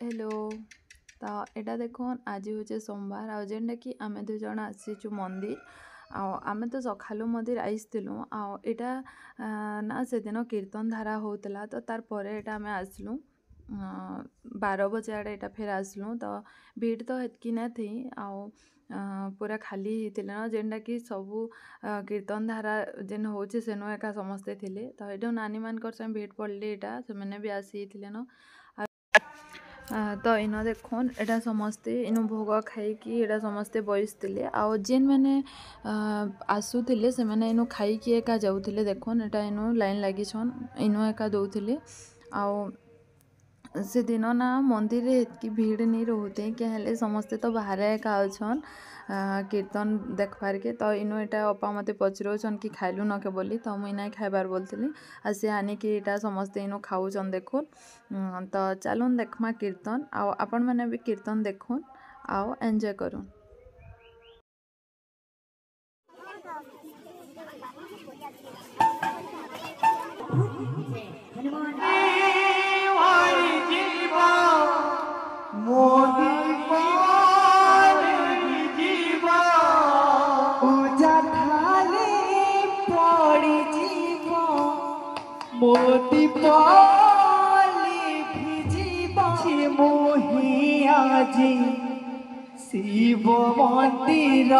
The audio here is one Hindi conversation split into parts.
हेलो। तो एटा देखो आज हूँ सोमवार आ जेनटा कि आम दुई जन आसीचु मंदिर आमे तो सकालू मंदिर आईलु आटा ना से दिन कीर्तन धारा होता तो तार परे एटा आमे आसलु 12 बजे आड़े एटा फिर आसलु तो भीड़ तो हेतकी ना थी पूरा खाली होता जेनटा कि सबू कीर्तन धारा जेन हो सेनु एका समस्ते थिले तो ये नानी मान भीड़ पड़े यहाँ से भी आसी न तो इन देखन एटा समस्ते इन भोग खाई एटा समस्ते बसते आउ जेन मैंने आसुले से मैंने इनु खाई एका जाऊे देखन एटा इनु लाइन लगी इनु एका दौले आउ से दिन ना मंदिर की भीड़ नहीं रोते क्या समस्ते तो बाहर एका अच्छन कीर्तन देखबार के तो इनु एटा अपा मत पचरौन कि खाइलु न के बोली तो मुई ना खाइबार बोलती आ सी आनिकी एटा समस्ते इनु खाऊन देखुन तो चलुन देखमा कीर्तन आपण मैंने भी कीर्तन देखुन आओ एंजॉय करूँ। मोती पाली भिजी मोही आजी शिव मंदिर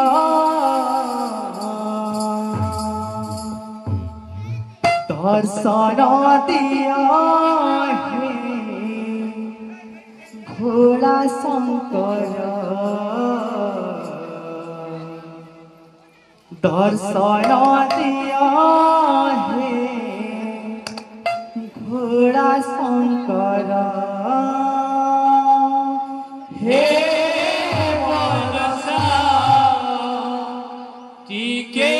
दर्शन दिया है भोला शंकर दर्शन दिया है भोला शंकर हे मनसा टीके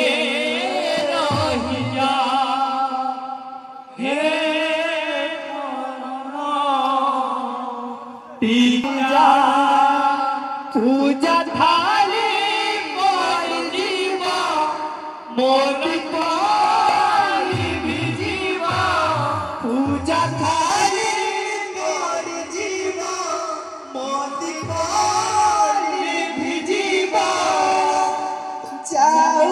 रहिया हे टीका पूजा थाली पर जीवा मोती पाली भिजीवा पूजा थाली पर जीवा मोती पाली भिजीवा जाऊ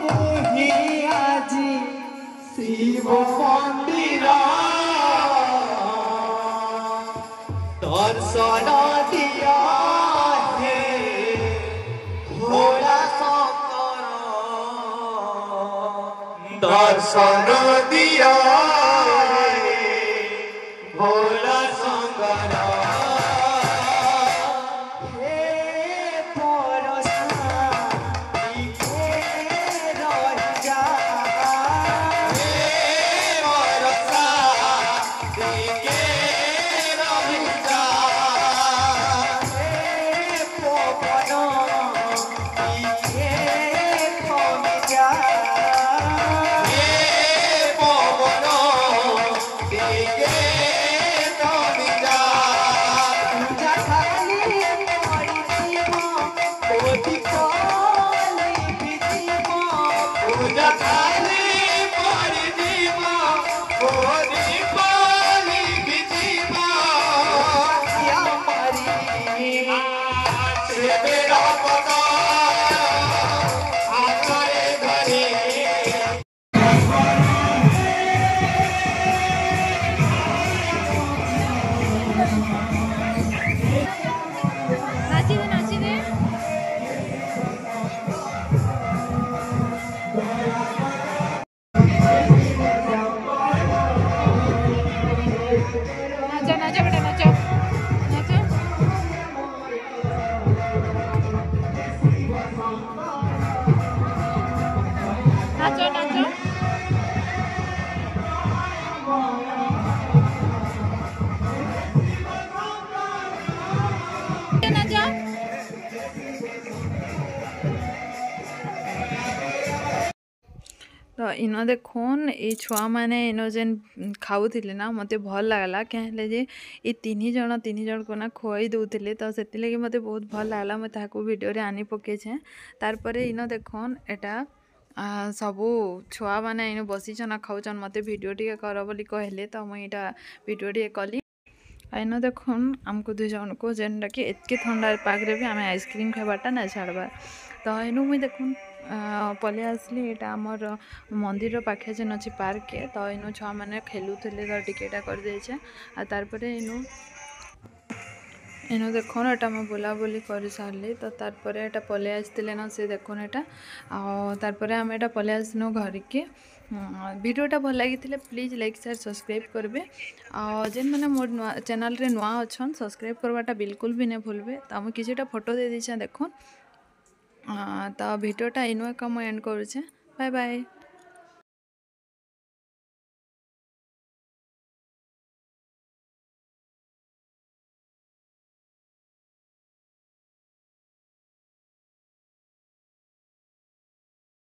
मोही आजी शिव मंदिर दर्शन दिया है भोला शंकर दर्शन दिया है भोला शंकर हे परसा टीके रहिया हे परसा टीके रहिया हे पवन टीके खमिया हे पवन टीके खमिया पूजा थाली पड़ी जीवा मोती पाली भिजीवा पूजा थाली पड़ी जीवा मोती पाली भिजीवा या मरी से बेड़ा पका आकरे घरे नाची दे नाचो नाचो बेटा नाचो नाचो नाचो नाचो नाचो तो इन देखन ये छुआ मैंने इन जेन खाऊले ना मत भल लगला क्या ये तीन जन को ना खुआई दौले तो से मत बहुत भल लगला मुझे भिडियो आनी पकईछे तार परे इन देखन एटा सबू छुआ मैंने इन बसीचन खाऊन मत भिडियो टे कर बोली कहले तो मुझे भिडियो टे कली आइनो देखुन आमको दुई जन को जेनटा कि एतके ठंडा पागरे भी आम आइसक्रीम खाइबाटा ना छाड़बार तो इनु मुई देखुन पलि आसली एटा आमर मंदिर पाखे जेन अच्छी पार्क के तो इनु छुआ मैंने खेलुले तो टिकेटा कर देछे आ तारपरे इनु देखुन एटा मैं बुलाबुली कर सारे तो तारपरे एटा पलि आसते ना से देखुन एटा तारपरे आम एटा पलि आसनु घर के वीडियोटा भल लगी प्लीज लाइक शेयर सब्सक्राइब करबे जेन मैंने मोर चैनल रे नुआ अच्छन सब्सक्राइब करवाटा बिल्कुल भी नहीं भूलबे तो मुझे किसीटा फोटो दे दीछे देखुन तो वीडियोटा इनु का मुझे एंड करुचे बाय बाय।